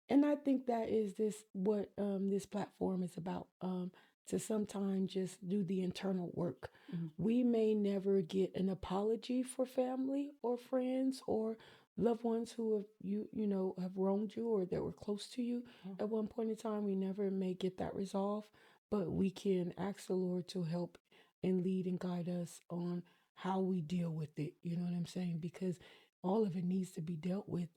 And I think that is this what this platform is about. To sometimes just do the internal work. Mhm. We may never get an apology for family or friends or loved ones who have have wronged you or that were close to you Oh, at one point in time. We never may get that resolved, but we can ask the Lord to help and lead and guide us on how we deal with it. You know what I'm saying? Because all of it needs to be dealt with.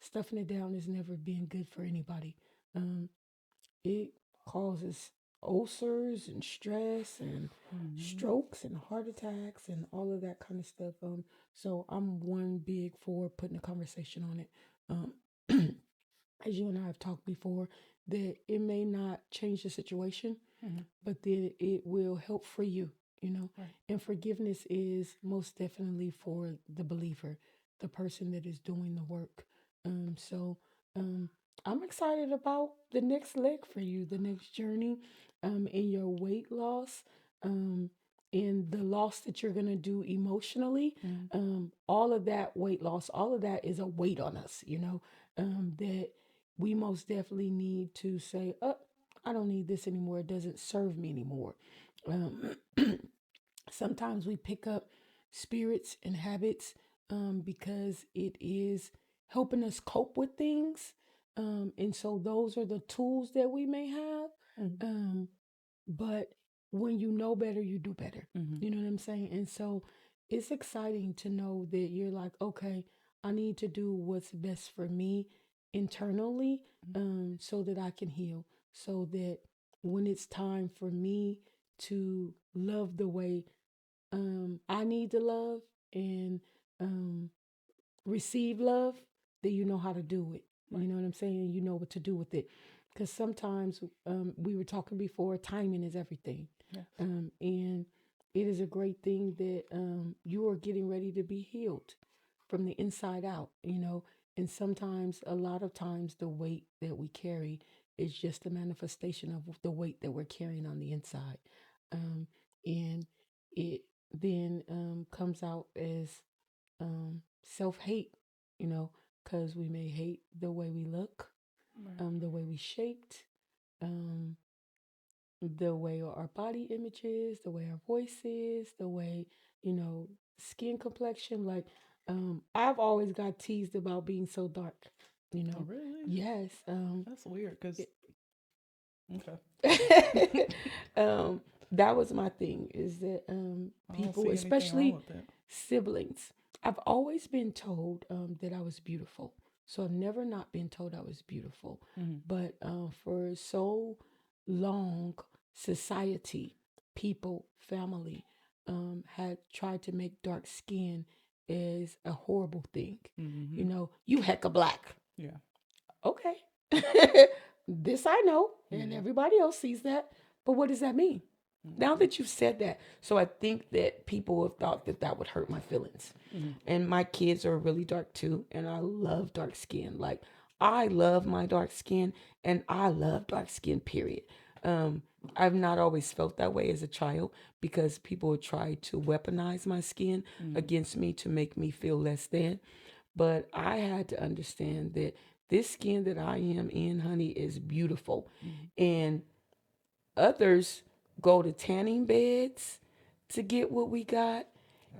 Stuffing it down has never been good for anybody. Um, it causes ulcers and stress and mhm. strokes and heart attacks and all of that kind of stuff. So I'm one big for putting a conversation on it. Um, as you and I have talked before, that it may not change the situation, Mhm. but then it will help free you, you know. Right. And forgiveness is most definitely for the believer, the person that is doing the work. So um, I'm excited about the next leg for you, the next journey in your weight loss. Um, and the loss that you're gonna do emotionally, Mhm. all of that weight loss, all of that is a weight on us, that we most definitely need to say, oh, I don't need this anymore. It doesn't serve me anymore. Um, Sometimes we pick up spirits and habits because it is helping us cope with things. And so those are the tools that we may have. Mhm. Um, but when you know better, you do better. Mhm. You know what I'm saying? And so it's exciting to know that you're like, okay, I need to do what's best for me internally so that I can heal, so that when it's time for me to love the way I need to love and um, receive love, then you know how to do it. Right. You know what I'm saying? You know what to do with it. Because sometimes we were talking before, timing is everything. Yes. And it is a great thing that you are getting ready to be healed from the inside out. And sometimes, a lot of times, the weight that we carry is just a manifestation of the weight that we're carrying on the inside. And it then comes out as self hate, because we may hate the way we look, Right. the way we shaped, um, the way our body image is, the way our voice is, the way, skin complexion. Like, I've always got teased about being so dark, you Oh, know. really? Yes. That's weird. Cause okay, um, that was my thing is that I don't people, see anything wrong especially with that. siblings, I've always been told that I was beautiful. So I've never not been told I was beautiful. Mhm. But for so long, society, people, family had tried to make dark skin as a horrible thing. Mhm. You hecka black. Yeah. Okay. This I know, and Mhm. everybody else sees that. But what does that mean? Now Mhm. that you've said that, so I think that people have thought that that would hurt my feelings. Mhm. And my kids are really dark too, and I love dark skin. Like, I love my dark skin, and I love dark skin, period. Um, I've not always felt that way as a child because people would try to weaponize my skin Mhm. against me to make me feel less than. But I had to understand that this skin that I am in, honey, is beautiful. Mhm. And others go to tanning beds to get what we got.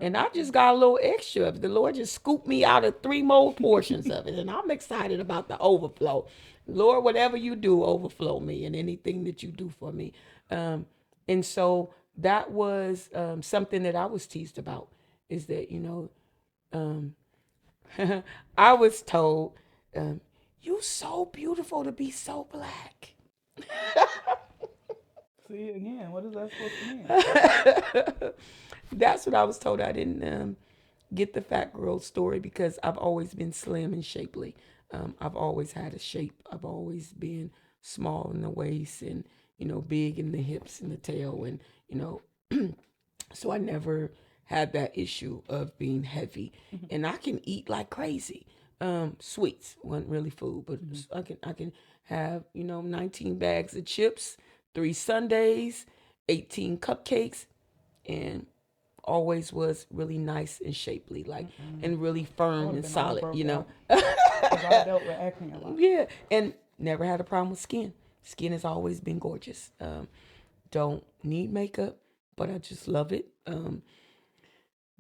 And I Okay. just got a little extra of it. The Lord just scooped me out of three more portions of it. And I'm excited about the overflow. Lord, whatever you do, overflow me and anything that you do for me. Um, and so that was something that I was teased about is that, um, I was told, um, you so beautiful to be so black. See again. What is that supposed to mean? That's what I was told. I didn't get the fat girl story because I've always been slim and shapely. I've always had a shape. I've always been small in the waist and, big in the hips and the tail. And, so I never had that issue of being heavy. Mhm. And I can eat like crazy. Sweets wasn't really food, but Mhm. I can have 19 bags of chips, 3 Sundays, 18 cupcakes, and always was really nice and shapely, like, and really I firm would and have been all solid, broke you know. out because I dealt with acne a lot. Yeah, and never had a problem with skin. Skin has always been gorgeous. Don't need makeup, but I just love it.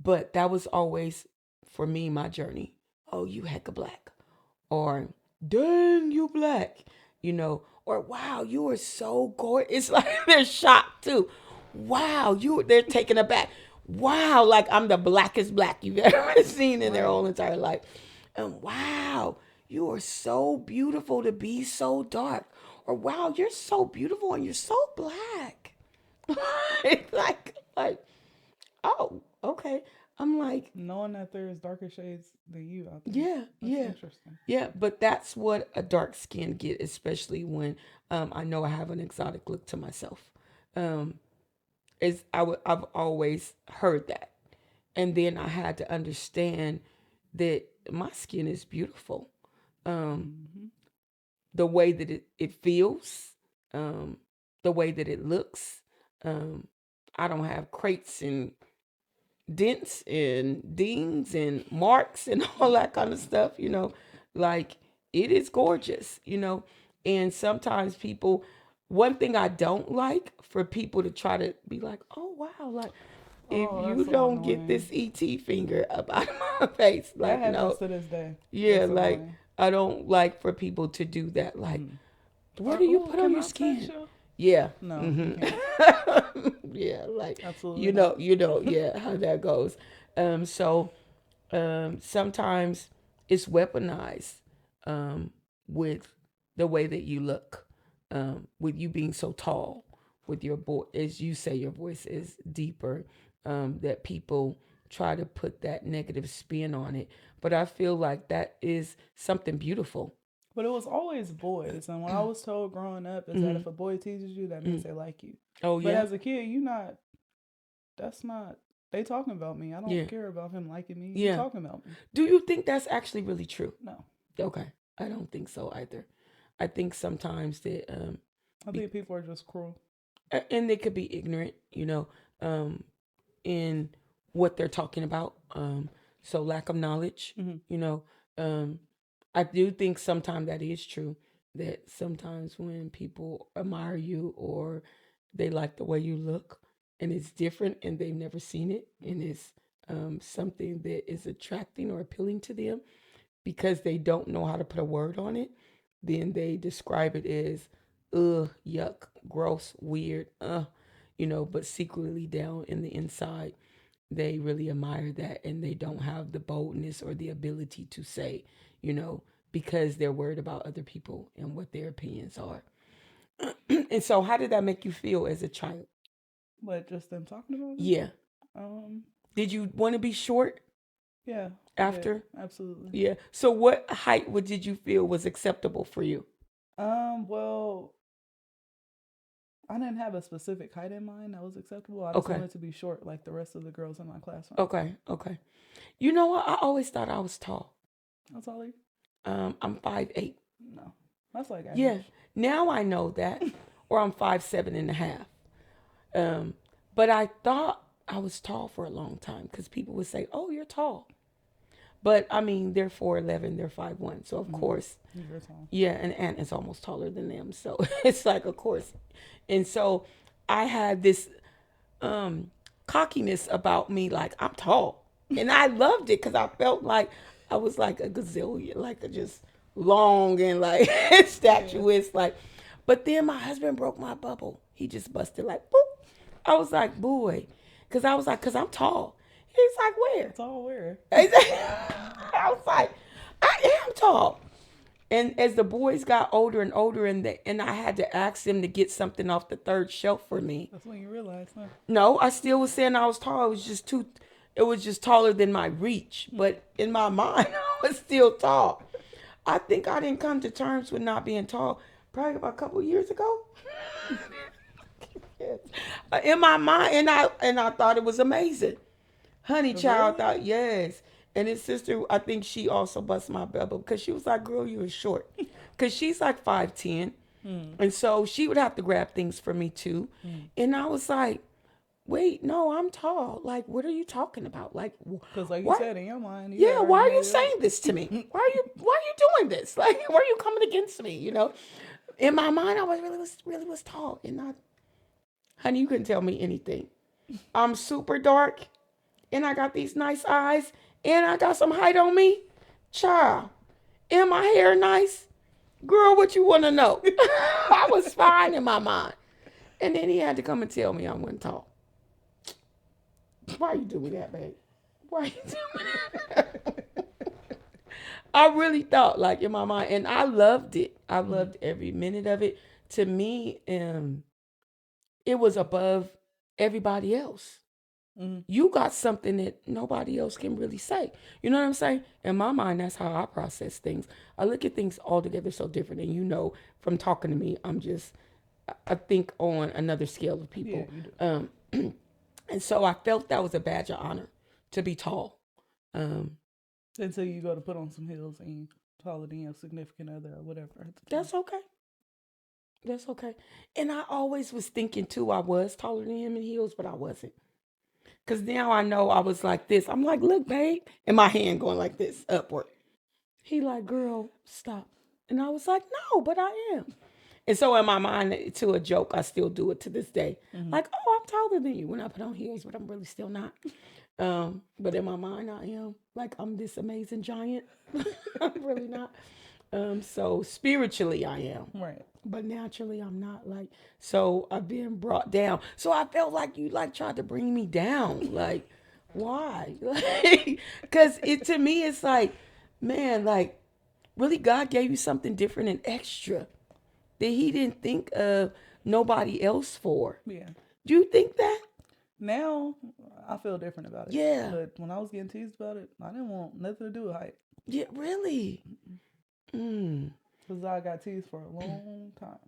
But that was always for me my journey. Oh, you hecka black, or dang, you black, or wow, you are so gorgeous. It's like they're shocked too. Wow, they're taken aback. Wow, like I'm the blackest black you've ever seen in their Right. whole entire life. And wow, you are so beautiful to be so dark. Or wow, you're so beautiful and you're so black. like, oh, okay. I'm like, Knowing that there's darker shades than you out there. yeah, That's yeah, interesting. yeah. But that's what a dark skin get, especially when I know I have an exotic look to myself. Um, I've always heard that, and then I had to understand that my skin is beautiful. Um, Hmm. the way that it feels, um, the way that it looks. Um, I don't have crates and dents and dings and marks and all that kind of stuff. Like, it is gorgeous. And sometimes people, one thing I don't like for people to try to be like, oh wow, like, if Oh, you that's so don't get annoying. this ET finger up out of my face, That like, happens no. to this day. Yeah, It's like, annoying. I don't like for people to do that. Like, Mm. what Or, do you oh, put on can your I touch skin? you? Yeah. No, you Hmm. can't. Yeah, like, Absolutely not. yeah, how that goes. So sometimes it's weaponized, um, with the way that you look, with you being so tall, with your voice, as you say, your voice is deeper, that people try to put that negative spin on it. But I feel like that is something beautiful. But it was always boys. And what I was told growing up is that Hmm. if a boy teases you, that means they like you. Oh, But yeah? as a kid, that's not, they talking about me. I don't Yeah. care about him liking me. You Yeah. talking about me. Do you think that's actually really true? No. Okay. I don't think so either. I think sometimes that, I think people are just cruel. and they could be ignorant, um, in what they're talking about. So lack of knowledge, Hmm. you know. Um, I do think sometimes that is true. That sometimes when people admire you or they like the way you look, and it's different, and they've never seen it, and it's something that is attracting or appealing to them because they don't know how to put a word on it, then they describe it as, ugh, yuck, gross, weird, but secretly down in the inside, they really admire that and they don't have the boldness or the ability to say, you know, because they're worried about other people and what their opinions are. And so, how did that make you feel as a child? But just them talking about it? Yeah. Um, Did you want to be short yeah, I did. after? Absolutely. Yeah. So, what height did you feel was acceptable for you? Well, I didn't have a specific height in mind that was acceptable. I just Okay. wanted to be short like the rest of the girls in my classroom. Okay. Okay. You know what? I always thought I was tall. That's all you? I'm 5'8". No. That's like Yeah. average. Now I know that, or I'm 5'7.5". But I thought I was tall for a long time because people would say, "Oh, you're tall." But I mean, they're 4'11", they're 5'1", so of course, You're tall. yeah, and Ant is almost taller than them, so it's like, of course. And so I had this cockiness about me, like I'm tall, and I loved it because I felt like I was like a gazillion, like a just long and like statuesque, like. But then my husband broke my bubble. He just busted like boop. I was like, boy, because I was like, because I'm tall. He's like, where? It's all where? I was like, I am tall. And as the boys got older and older, and I had to ask them to get something off the third shelf for me. That's when you realize, huh? No, I still was saying I was tall. It was just too. It was just taller than my reach. But in my mind, I was still tall. I think I didn't come to terms with not being tall probably about a couple years ago. Yes. In my mind, and I thought it was amazing. Honey child Really? thought yes. And his sister, I think she also bust my bubble because she was like, girl, you were short. Because she's like 5'10". And so she would have to grab things for me too. And I was like, wait, no, I'm tall. Like, what are you talking about? Like, Because like you what? said, in your mind, you had Yeah, why already are you made it saying up. this to me? Why are you doing this? Like, why are you coming against me? In my mind, I was tall, and I, honey, you couldn't tell me anything. I'm super dark, and I got these nice eyes, and I got some height on me. Child, and my hair nice. Girl, what you want to know? I was fine in my mind. And then he had to come and tell me I wasn't tall. Why you do me that, babe? Why you do me that? I really thought, like, in my mind, and I loved it. I Mhm. loved every minute of it. To me, it was above everybody else. Mhm. You got something that nobody else can really say. You know what I'm saying? In my mind, that's how I process things. I look at things altogether so different. And from talking to me, I think on another scale of Yeah, people. you do. And so I felt that was a badge of honor to be tall. Um, Until you go to put on some heels and you taller than your significant other or whatever at the time. that's okay. That's okay. And I always was thinking too, I was taller than him in heels, but I wasn't. Because now I know I was like this. I'm like, look, babe. And my hand going like this, upward. He like, girl, stop. And I was like, no, but I am. And so in my mind, to a joke, I still do it to this day. Mm-hmm. Like, oh, I'm taller than you when I put on heels, but I'm really still not. But in my mind, I am. Like, I'm this amazing giant. I'm really not. So spiritually, I am. Right. But naturally, I'm not. Like, so I've been brought down. So I felt like you like tried to bring me down. Like, why? Because to me, it's like, man, like, really, God gave you something different and extra that He didn't think of nobody else for. Yeah. Do you think that? Now I feel different about it. Yeah. But when I was getting teased about it, I didn't want nothing to do with height. Yeah, really. Mm. Because I got teased for a long time.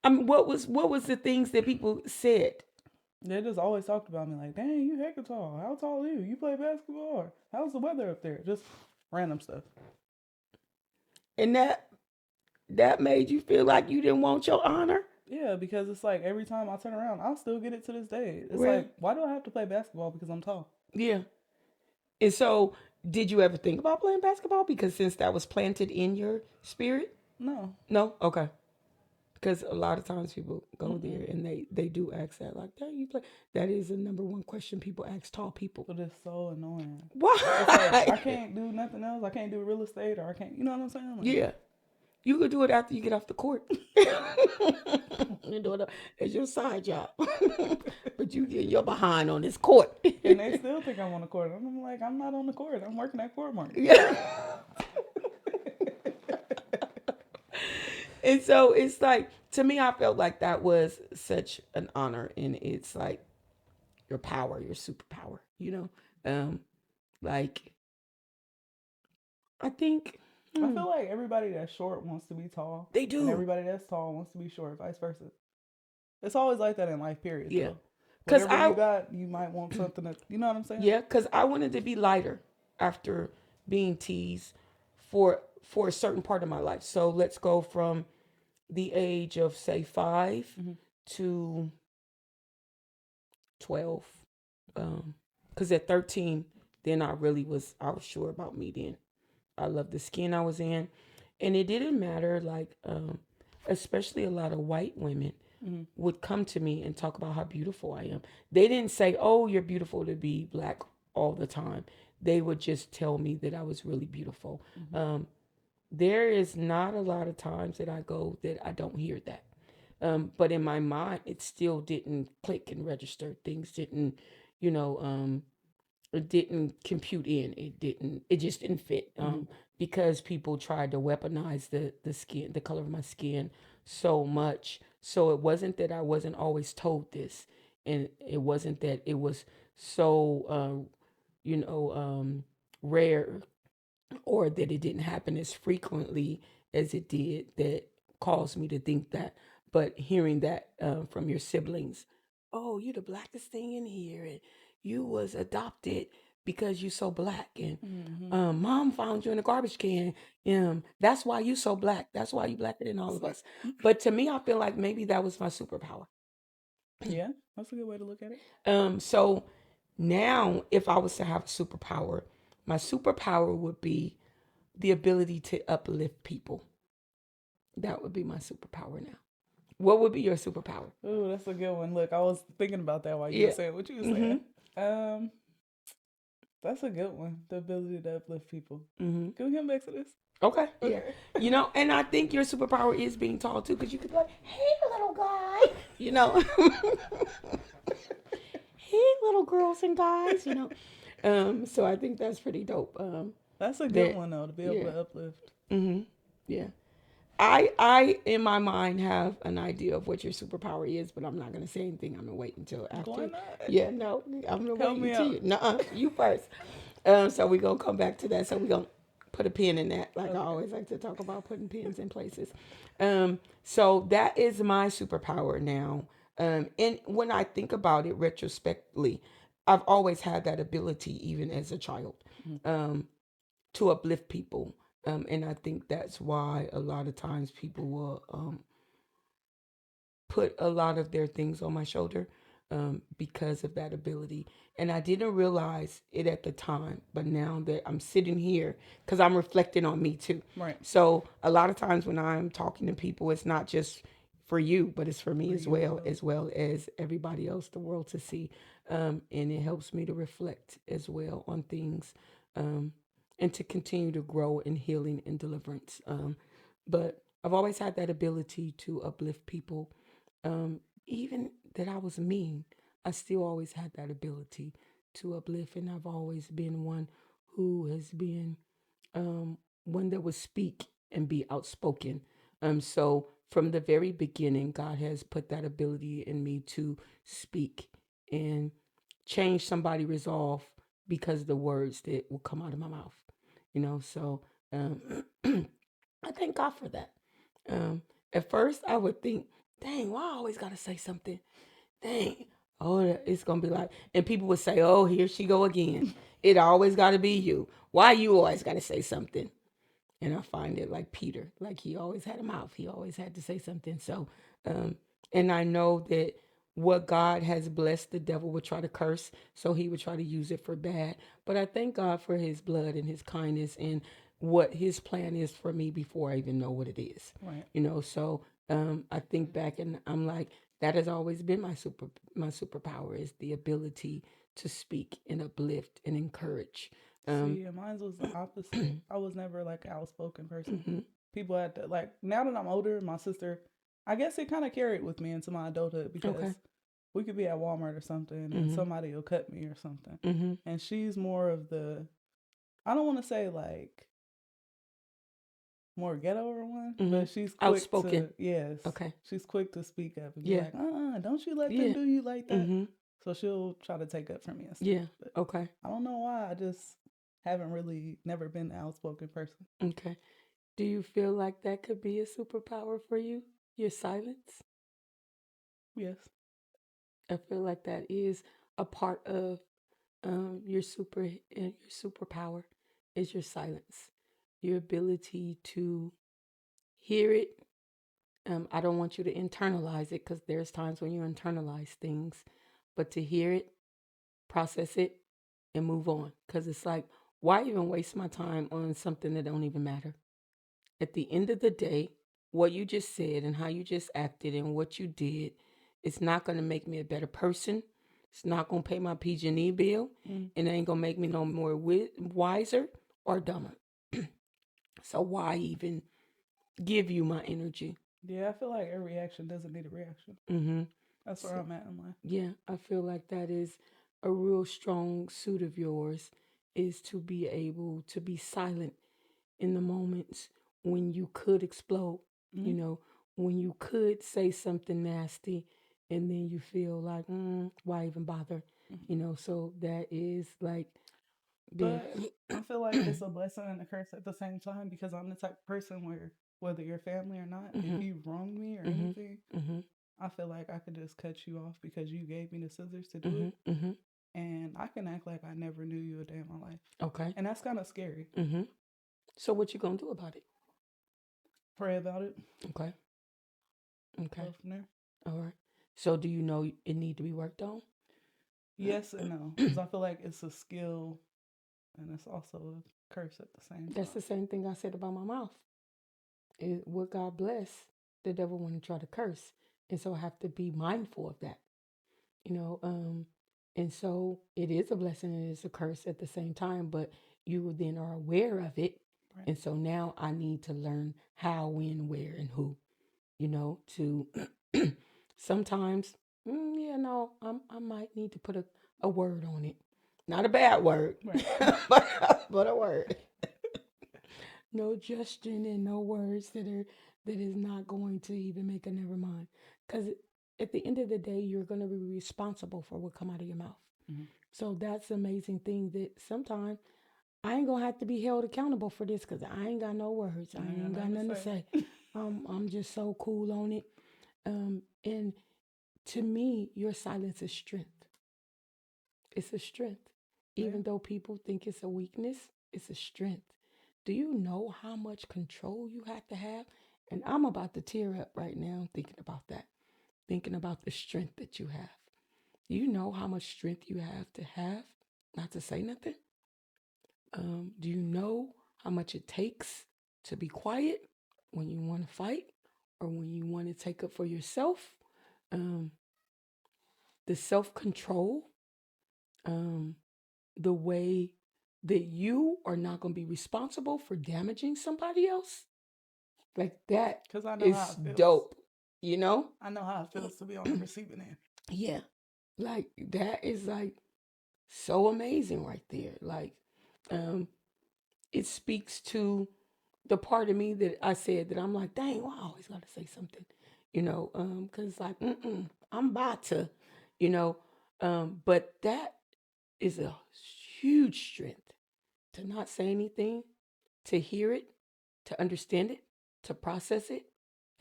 I mean, what was the things that people said? They just always talked about me like, dang, you hecka tall. How tall are you? You play basketball? Or how's the weather up there? Just random stuff. And that made you feel like you didn't want your honor? Yeah, because it's like every time I turn around, I'll still get it to this day. It's Really? like, why do I have to play basketball because I'm tall? Yeah. And so, did you ever think about playing basketball? Because since that was planted in your spirit? No. No? Okay. Because a lot of times people go Mm-mm. there and they do ask that, like, "Dang, you play?" That is the number one question people ask tall people. But it's so annoying. It's like, I Why? can't do nothing else. I can't do real estate or I can't, you know what I'm saying? Like, Yeah. You could do it after you get off the court. You do it as your side job. But you get your behind on this court. and they still think I'm on the court. I'm like, I'm not on the court. I'm working at Court Mark. Yeah. And so it's like, to me, I felt like that was such an honor. And it's like your power, your superpower. Like, I think I feel like everybody that's short wants to be tall. they And do. everybody that's tall wants to be short, vice versa. It's always like that in life, period. Yeah. So Cause whatever you got, you might want something that, you know what I'm saying? yeah, because I wanted to be lighter after being teased for a certain part of my life. So let's go from the age of say 5 Mhm. to 12. Because at 13, then I was sure about me then. I loved the skin I was in. And it didn't matter, like, especially a lot of white women Mhm. would come to me and talk about how beautiful I am. They didn't say, "Oh, you're beautiful to be black," all the time. They would just tell me that I was really beautiful. There is not a lot of times that I go that I don't hear that. But in my mind, it still didn't click and register. Things didn't, you know, it didn't compute in. It just didn't fit. Because people tried to weaponize the color of my skin so much. So it wasn't that I wasn't always told this, and it wasn't that it was so rare, or that it didn't happen as frequently as it did, that caused me to think that. But hearing that from your siblings, "Oh, you the blackest thing in here, and you was adopted because you so black, and Mhm. mom found you in a garbage can. That's why you so black. That's why you blacker than all of us." But to me, I feel like maybe that was my superpower. Yeah, that's a good way to look at it. So now, if I was to have a superpower, my superpower would be the ability to uplift people. That would be my superpower now. What would be your superpower? Ooh, that's a good one. Look, I was thinking about that while you were Yeah. saying what you were Mm-hmm. saying. Um, that's a good one. The ability to uplift people. Mm-hmm. Can we come back to this? Okay. Yeah. Okay. And I think your superpower is being tall too, because you could be like, "Hey, little guy," you know, "Hey, little girls and guys," So I think that's pretty dope. That's a good That, one though, to be able yeah. to uplift. Mm-hmm. Yeah. I in my mind have an idea of what your superpower is, but I'm not gonna say anything. I'm gonna wait until Why after. not? Yeah, no, I'm gonna Help wait me until out. you. Nuh-uh, you first. So we gonna come back to that. So we gonna put a pin in that. Like I Okay. always like to talk about putting pins in places. So that is my superpower now. And when I think about it retrospectively, I've always had that ability, even as a child, Mhm. to uplift people. And I think that's why a lot of times people will put a lot of their things on my shoulder because of that ability. And I didn't realize it at the time, but now that I'm sitting here, because I'm reflecting on me too. Right. So a lot of times when I'm talking to people, it's not just for you, but it's for me For as you well, as well as everybody else, the world to see. And it helps me to reflect as well on things um, and to continue to grow in healing and deliverance. But I've always had that ability to uplift people. Even that I was mean, I still always had that ability to uplift, and I've always been one who has been one that would speak and be outspoken. So from the very beginning, God has put that ability in me to speak and change somebody's resolve because of the words that will come out of my mouth. So um, I thank God for that. Um, at first, I would think, dang, why I always got to say something? Dang. Oh, it's going to be like, and people would say, oh, here she go again. It always got to be you. Why you always got to say something? And I find it like Peter, like he always had a mouth. He always had to say something. So, and I know that what God has blessed, the devil would try to curse. So he would try to use it for bad. But I thank God for his blood and his kindness and what his plan is for me before I even know what it is. Right. So I think back and I'm like, that has always been my superpower is the ability to speak and uplift and encourage. See, and mine was the opposite. I was never like an outspoken person. Mhm. People had to like now that I'm older, my sister, I guess it kind of carried with me into my adulthood because Okay. we could be at Walmart or something and Mhm. somebody will cut me or something. Mhm. And she's more of the I don't want to say like more ghetto or one, Mhm. but she's quick Outspoken. to yes, Okay. she's quick to speak up and be Yeah. like, don't you let them Yeah. do you like that. Mhm. So she'll try to take up for me and stuff. Yeah. But Okay. I don't know why. I just haven't really never been an outspoken person. Okay. Do you feel like that could be a superpower for you? Your silence? Yes. I feel like that is a part of your superpower is your silence, your ability to hear it. I don't want you to internalize it because there's times when you internalize things, but to hear it, process it, and move on. Because it's like, why even waste my time on something that don't even matter? At the end of the day, what you just said and how you just acted and what you did, it's not going to make me a better person. It's not going to pay my PG&E bill. Mm. And it ain't going to make me no more wiser or dumber. So why even give you my energy? Yeah, I feel like every action doesn't need a reaction. Mm-hmm. That's where So, I'm at in life. yeah, I feel like that is a real strong suit of yours is to be able to be silent in the moments when you could explode, Mm-hmm. you know, when you could say something nasty and then you feel like, why even bother? Mm-hmm. So that is like being. But I feel like it's a blessing and a curse at the same time because I'm the type of person where whether you're family or not, if Mm-hmm, you wrong me or mm-hmm, anything, mm-hmm, I feel like I could just cut you off because you gave me the scissors to do mm-hmm, it. mm-hmm. And I can act like I never knew you a day in my life. Okay. And that's kind of scary. Mm-hmm. So what you gonna do about it? Pray about it. Okay. Okay. Go from there. All right. So do you know it need to be worked on? Yes and no, because I feel like it's a skill and it's also a curse at the same That's the time. same thing I said about my mouth. What God bless, the devil want to try to curse, and so I have to be mindful of that. You know, and so it is a blessing and it's a curse at the same time. But you then are aware of it, Right. and so now I need to learn how, when, where, and who. You know, to sometimes, yeah, no, I might need to put a word on it. Not a bad word, Right. but a word. No gesture and no words that is not going to even make a never mind. Because at the end of the day, you're going to be responsible for what come out of your mouth. Mm-hmm. So that's the amazing thing that sometimes I ain't gonna have to be held accountable for this because I ain't got no words. I I ain't got ain't got nothing nothing to to say. say. I'm just so cool on it. And to me, your silence is strength. It's a strength. Yeah. Even though people think it's a weakness, it's a strength. Do you know how much control you have to have? And I'm about to tear up right now thinking about that, thinking about the strength that you have. Do you know how much strength you have not to say nothing? Do you know how much it takes to be quiet when you want to fight or when you want to take up for yourself? Um, the self control, um, the way that you are not going to be responsible for damaging somebody else. Like that Because I know how is it feels. dope, you know? I know how it feels to be on the receiving end. Yeah. Like that is like so amazing right there. Like um it speaks to the part of me that I said that I'm like, dang, well, I always got to say something, because it's like, I'm about to, you know, but that is a huge strength to not say anything, to hear it, to understand it, to process it,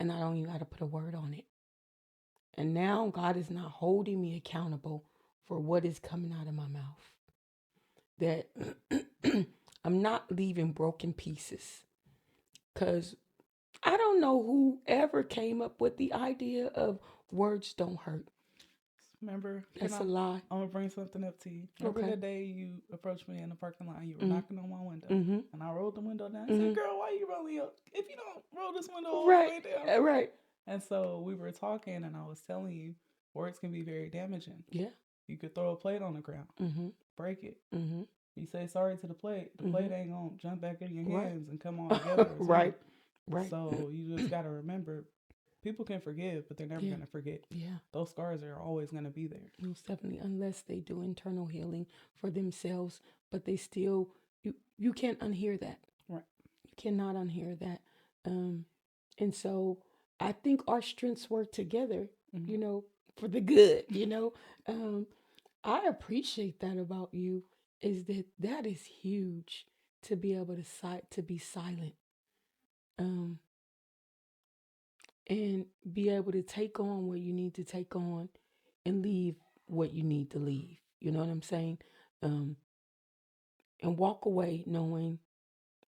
and I don't even got to put a word on it. And now God is not holding me accountable for what is coming out of my mouth. That I'm not leaving broken pieces. Because I don't know who ever came up with the idea of words don't hurt. Remember, That's a lie. I'm gonna bring something up to you. Remember Okay. the day you approached me in the parking lot? You were Mm-hmm. knocking on my window, Mm-hmm. and I rolled the window down. I said, Mm-hmm. "Girl, why you rolling up? If you don't roll this window all the Right. way down." Right. And so we were talking, and I was telling you, words can be very damaging. Yeah. You could throw a plate on the ground, Mm-hmm. break it. Mm-hmm. You say sorry to the plate. The Mm-hmm. plate ain't gonna jump back in your Right. hands and come all together as one. Right. Right. So you just gotta remember, people can forgive, but they're never Yeah. gonna forget. Yeah. Those scars are always gonna be there. Most definitely, unless they do internal healing for themselves, but they still you can't unhear that. Right. You cannot unhear that. Um, and so I think our strengths work together, Mm-hmm. For the good, Um, I appreciate that about you is that is huge to be able to be silent. Um, and be able to take on what you need to take on and leave what you need to leave. You know what I'm saying? Um, and walk away knowing,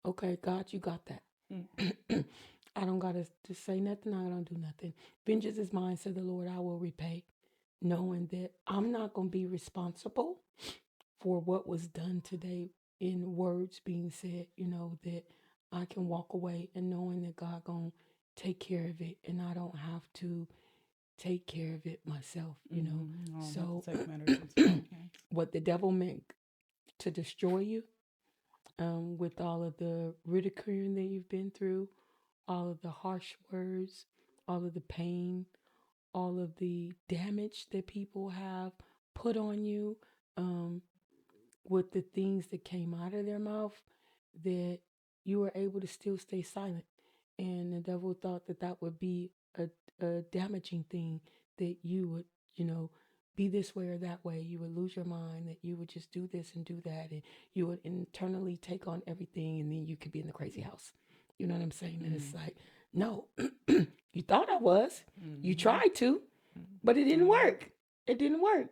okay, God, you got that. Mm-hmm. I don't got to say nothing. I don't do nothing. Vengeance is mine, said the Lord, I will repay. Knowing that I'm not going to be responsible for what was done today in words being said, that I can walk away and knowing that God going to take care of it and I don't have to take care of it myself, Mm-hmm. So have to take matters into your own hands. what the devil meant to destroy you, with all of the ridiculing that you've been through, all of the harsh words, all of the pain, all of the damage that people have put on you, with the things that came out of their mouth, that you were able to still stay silent. And the devil thought that that would be a damaging thing, that you would, be this way or that way. You would lose your mind, that you would just do this and do that. And you would internally take on everything. And then you could be in the crazy house. You know what I'm saying? And it's like, no, you thought I was. You tried to, but it didn't work. It didn't work,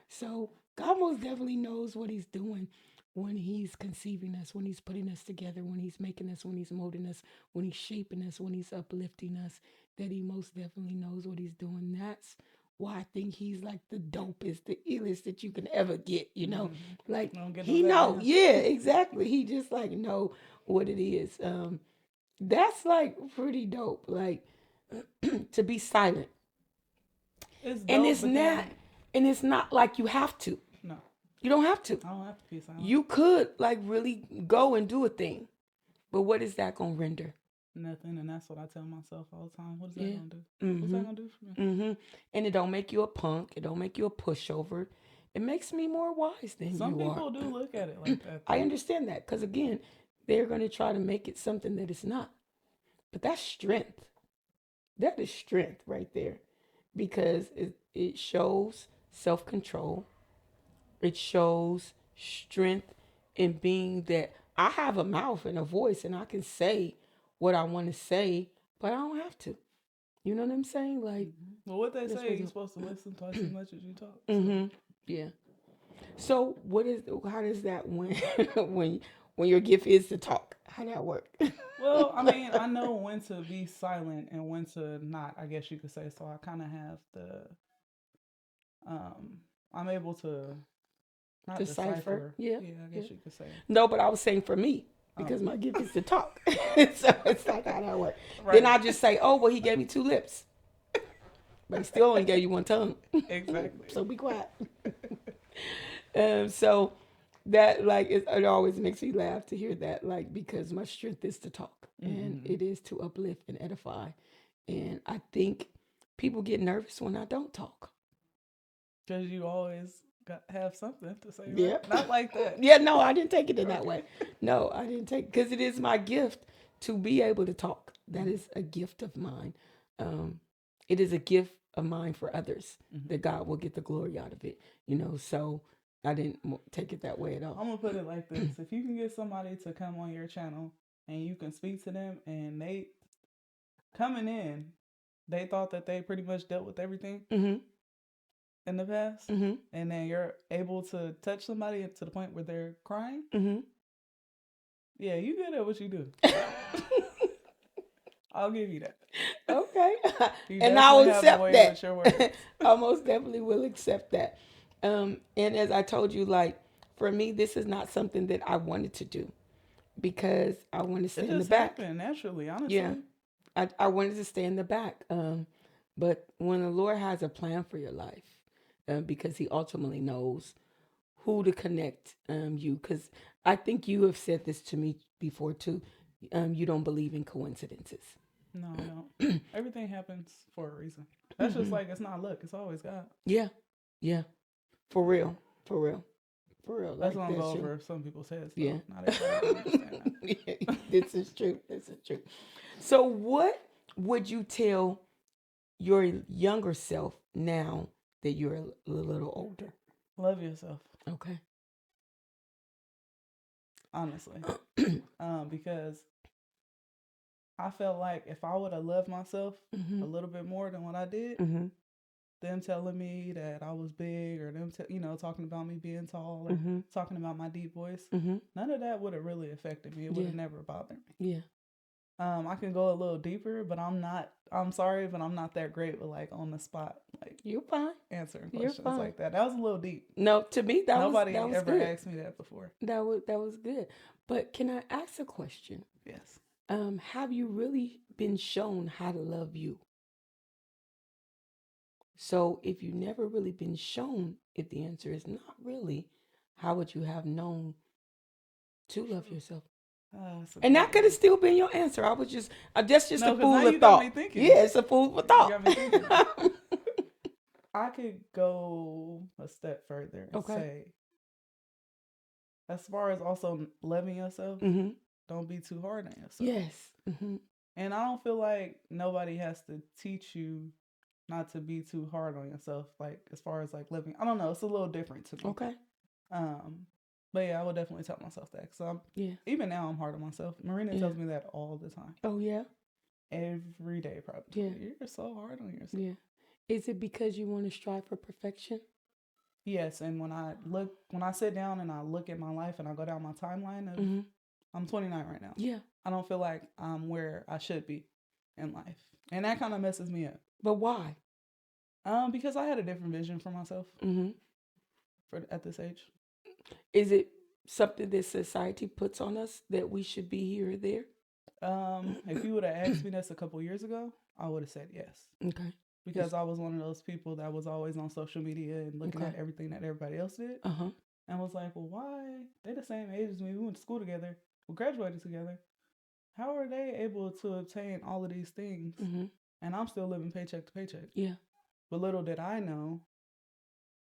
So God most definitely knows what he's doing when he's conceiving us, when he's putting us together, when he's making us, when he's molding us, when he's shaping us, when he's uplifting us, that he most definitely knows what he's doing. That's why I think he's like the dopest, the illest that you can ever get, you know? Like Don't get no he better know, than him. yeah, exactly. He just like know what it is. That's like pretty dope. Like to be silent. It's And dope, it's but not then and it's not like you have to. no, You don't have to. I don't have to be silent. You could like really go and do a thing. But what is that gonna render? Nothing, and that's what I tell myself all the time. What is that Yeah. gonna do? What's Mm-hmm. that gonna do for me? Mm-hmm. And it don't make you a punk. It don't make you a pushover. It makes me more wise than Some you are. people do look at it like that. I Though. understand that because again, they're going to try to make it something that it's not. But that's strength. That is strength right there because it shows self control. It shows strength in being that I have a mouth and a voice and I can say what I want to say, but I don't have to. You know what I'm saying? Like, Well, what they that's say, what you're it- supposed to listen twice as much as you talk. So. mm-hmm. Yeah. So what is how does that when when your gift is to talk? How that work? Well, I mean, I know when to be silent and when to not, I guess you could say. So I kind of have I'm able to not decipher. Yeah. Yeah, I Yeah. guess you could say. No, but I was saying for me because Oh. my gift is to talk. So it's like how that work. Right. Then I just say, oh well, he gave me 2 lips, but he still only gave you 1 tongue. Exactly. So be quiet. So that like it always makes me laugh to hear that, like because my strength is to talk and it is to uplift and edify, and I think people get nervous when I don't talk. Because you always have something to say. Right? Yep. Not like that. Yeah, no, I didn't take it in that way. No, I didn't take because it is my gift to be able to talk. That is a gift of mine. It is a gift of mine for others that God will get the glory out of it. You know, so I didn't take it that way at all. I'm gonna put it like this: if you can get somebody to come on your channel and you can speak to them, and they coming in, they thought that they pretty much dealt with everything in the past, and then you're able to touch somebody to the point where they're crying. Yeah, you good at what you do. I'll give you that. Okay. You And I will definitely have a accept way that. with your words. I most definitely will accept that. And as I told you, like for me, this is not something that I wanted to do because I want to stay It in the just back. happened naturally, honestly. Yeah. I wanted to stay in the back. But when the Lord has a plan for your life, because He ultimately knows who to connect you, because I think you have said this to me before too. You don't believe in coincidences. No, I don't. Everything happens for a reason. That's just like it's not luck. It's always God. Yeah, yeah, for real, for real, for real. That's Like gonna go true. over some people's heads. Though. Yeah. Not everybody can understand that. This is true. This is true. So, what would you tell your younger self now that you're a little older? Love yourself, Okay. honestly, because I felt like if I would have loved myself a little bit more than what I did, them telling me that I was big or them, talking about me being tall or talking about my deep voice, none of that would have really affected me. It would have never bothered me. Yeah. I can go a little deeper, but I'm sorry, but I'm not that great with like on the spot, like You're fine. answering You're questions fine. like that. That was a little deep. No, to me Nobody that was ever good. asked me that before. That was good. But can I ask a question? Yes. Have you really been shown how to love you? So if you've never really been shown, if the answer is not really, how would you have known to love yourself? And that could have still been your answer. I was just, that's just No, a 'cause fool now of you got thought. me thinking. Yeah, it's a fool for You thought. got me thinking. I could go a step further and say, as far as also loving yourself, don't be too hard on yourself. Yes. And I don't feel like nobody has to teach you not to be too hard on yourself. Like as far as like living, I don't know. It's a little different to me. Okay. But yeah, I would definitely tell myself that. So even now I'm hard on myself. Marina tells me that all the time. Oh yeah. Every day, probably. Yeah. You're so hard on yourself. Yeah. Is it because you want to strive for perfection? Yes, and when I sit down and I look at my life and I go down my timeline of, I'm 29 right now. Yeah. I don't feel like I'm where I should be in life, and that kind of messes me up. But why? Because I had a different vision for myself Mm-hmm. at this age. Is it something that society puts on us that we should be here or there? If you would have asked me this a couple years ago, I would have said yes. Okay. Because I was one of those people that was always on social media and looking Okay. at everything that everybody else did. Uh-huh. And was like, well, why? They the same age as me. We went to school together. We graduated together. How are they able to obtain all of these things? Mm-hmm. And I'm still living paycheck to paycheck. Yeah. But little did I know,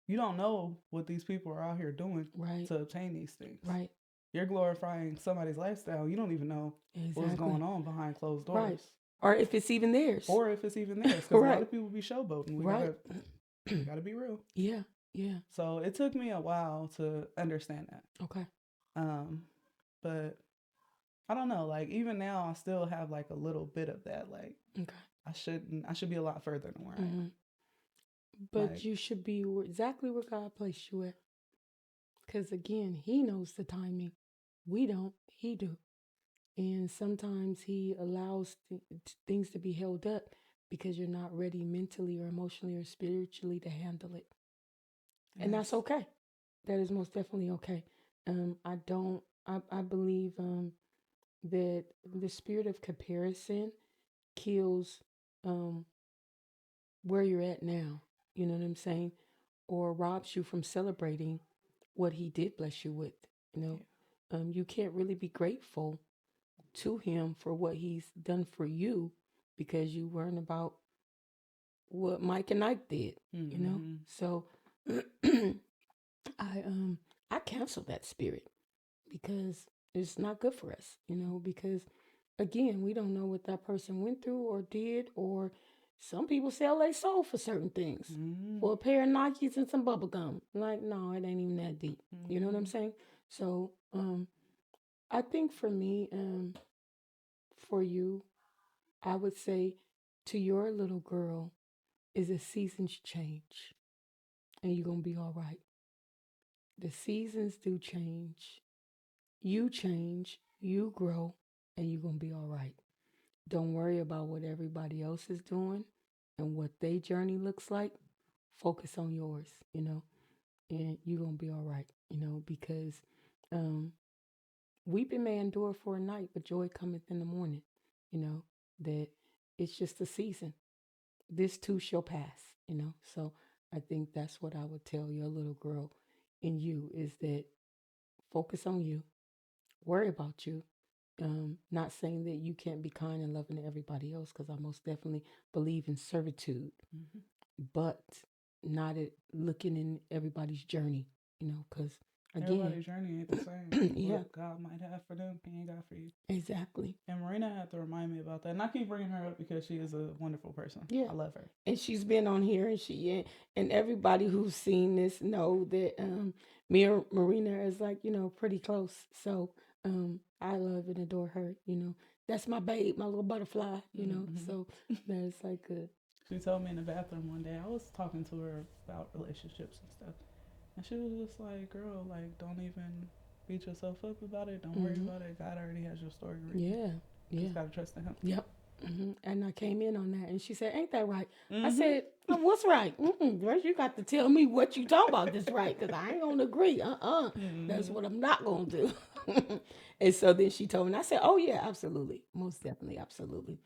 you don't know what these people are out here doing Right. to obtain these things. Right. You're glorifying somebody's lifestyle. You don't even know what's going on behind closed doors. Right. Or if it's even theirs. Because Right. a lot of people be showboating. We gotta be real. Yeah. Yeah. So it took me a while to understand that. Okay. But I don't know. Like even now, I still have like a little bit of that. Like, okay, I should be a lot further than where I am. But like, you should be exactly where God placed you at. Because again, He knows the timing. We don't. He do. And sometimes He allows things to be held up because you're not ready mentally or emotionally or spiritually to handle it. Yes. And that's okay. That is most definitely okay. I believe that the spirit of comparison kills where you're at now. You know what I'm saying? Or robs you from celebrating what He did bless you with. You know, you can't really be grateful to Him for what He's done for you because you weren't about what Mike and Ike did. Mm-hmm. You know, so I cancel that spirit because it's not good for us. You know, because again, we don't know what that person went through or did, or some people sell their soul for certain things. Mm-hmm. For a pair of Nikes and some bubble gum. Like, no, it ain't even that deep. Mm-hmm. You know what I'm saying? So, I think for me, for you, I would say to your little girl is a seasons change. And you're going to be all right. The seasons do change. You change, you grow, and you're going to be all right. Don't worry about what everybody else is doing and what their journey looks like. Focus on yours, you know, and you're going to be all right, you know, because weeping may endure for a night, but joy cometh in the morning, you know, that it's just a season. This too shall pass, you know. So I think that's what I would tell your little girl in you is that focus on you, worry about you. Not saying that you can't be kind and loving to everybody else, because I most definitely believe in servitude, but not looking in everybody's journey, you know, because again, everybody's journey ain't the same. Yeah. What God might have for them, He ain't got for you. Exactly. And Marina had to remind me about that. And I keep bringing her up because she is a wonderful person. Yeah. I love her. And she's been on here, and everybody who's seen this know that me and Marina is like, you know, pretty close. So I love and adore her, you know. That's my babe, my little butterfly, you know. So that's like good. She told me in the bathroom one day, I was talking to her about relationships and stuff. And she was just like, girl, like, don't even beat yourself up about it. Don't worry about it. God already has your story written. Yeah. You just got to trust in Him. Yep. And I came in on that, and she said, ain't that right? I said, what's right? Girl, you got to tell me what you talking about this right, because I ain't going to agree. That's what I'm not going to do. And so then she told me, and I said, oh, yeah, absolutely. Most definitely, absolutely.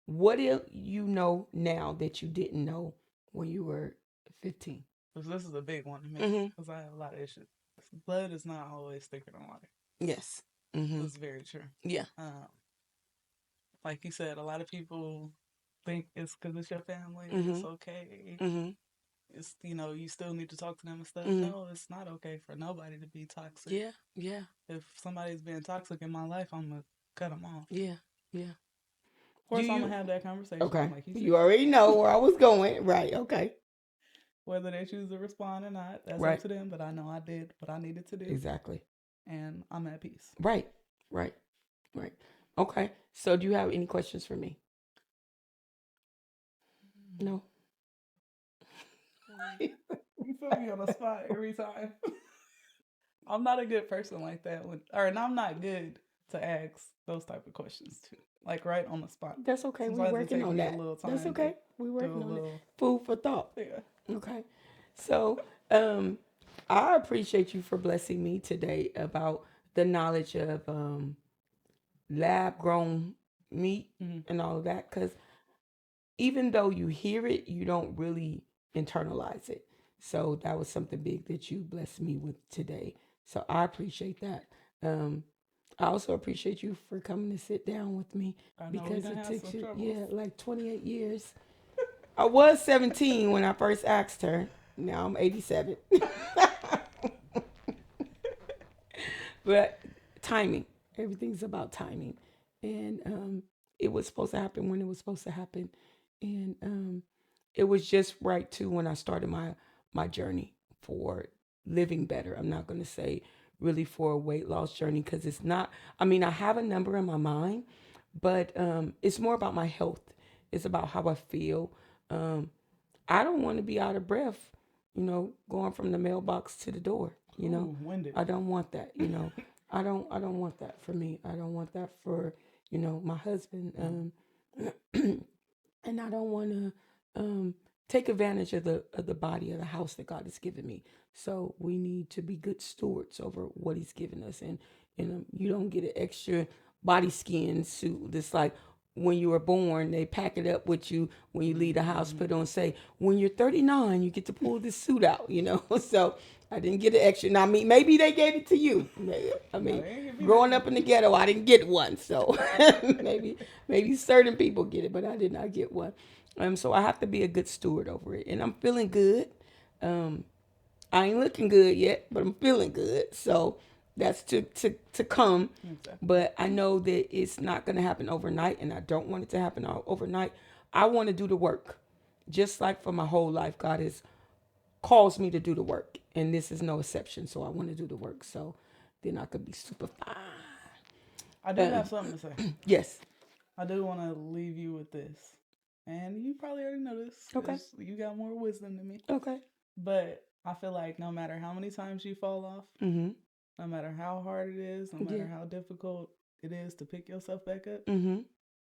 What do you know now that you didn't know when you were 15? This is a big one to me, because I have a lot of issues. Blood is not always thicker than water. Yes. That's very true. Yeah. Like you said, a lot of people think it's because it's your family. It's okay. It's, you know, you still need to talk to them and stuff. No, it's not okay for nobody to be toxic. Yeah, yeah. If somebody's being toxic in my life, I'm going to cut them off. Yeah, yeah. Of course, I'm going to have that conversation. Okay. Like you already know where I was going. Right, okay. Whether they choose to respond or not, that's up to them. But I know I did what I needed to do. Exactly. And I'm at peace. Right. Okay. So do you have any questions for me? No. You put me on the spot every time. I'm not a good person like that. I'm not good to ask those type of questions too, like right on the spot. That's okay. We're Sometimes it working take on me a that. little That's time okay. to We're do working a on it. little. Food for thought. Yeah. Okay. So, I appreciate you for blessing me today about the knowledge of lab grown meat and all of that. Because even though you hear it, you don't really internalize it. So that was something big that you blessed me with today. So I appreciate that. I also appreciate you for coming to sit down with me because it took you, like 28 years. I was 17 when I first asked her. Now I'm 87. But timing, everything's about timing. And it was supposed to happen when it was supposed to happen. And it was just right too when I started my journey for living better. I'm not going to say really for a weight loss journey because it's not. I mean, I have a number in my mind, but it's more about my health. It's about how I feel. I don't want to be out of breath, going from the mailbox to the door. I don't want that. I don't want that for me. I don't want that for my husband. And I don't want to take advantage of the body of the house that God has given me. So we need to be good stewards over what He's given us. And you don't get an extra body skin suit. It's like when you were born, they pack it up with you when you leave the house. Put on, say, when you're 39, you get to pull this suit out. So I didn't get an extra. Now, maybe they gave it to you. I mean, growing up in the ghetto, I didn't get one. So maybe certain people get it, but I did not get one. So I have to be a good steward over it. And I'm feeling good. I ain't looking good yet, but I'm feeling good. So that's to come. Exactly. But I know that it's not going to happen overnight, and I don't want it to happen overnight. I want to do the work. Just like for my whole life, God has calls me to do the work, and this is no exception. So I want to do the work, so then I could be super fine. I do have something to say. Yes. I do want to leave you with this, and you probably already know this. Okay. You got more wisdom than me. Okay. But I feel like no matter how many times you fall off, no matter how hard it is, no matter how difficult it is to pick yourself back up,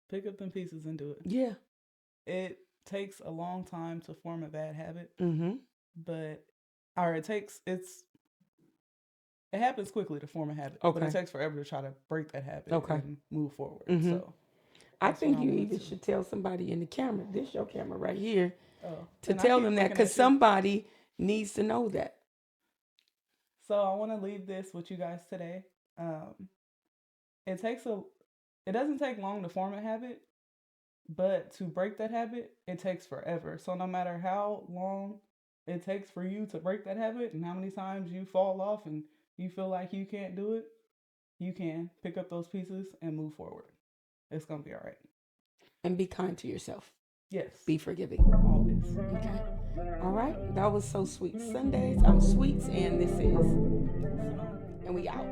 pick up them pieces and do it. Yeah. It takes a long time to form a bad habit, but it happens quickly to form a habit, but it takes forever to try to break that habit and move forward. So I think you even should tell somebody in the camera, this your camera right here, to tell them that, because somebody needs to know that. So I want to leave this with you guys today. It doesn't take long to form a habit, but to break that habit, it takes forever. So no matter how long it takes for you to break that habit and how many times you fall off and you feel like you can't do it, you can pick up those pieces and move forward. It's going to be all right. And be kind to yourself. Yes. Be forgiving. Always. Okay. All right. That was So Sweet Sundays. I'm Sweets, and this is... And we out.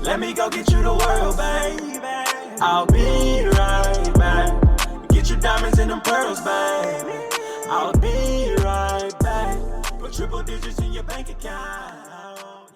Let me go get you the world, baby. I'll be right back. Get you diamonds and them pearls, baby. I'll be right back. Put triple digits in your bank account.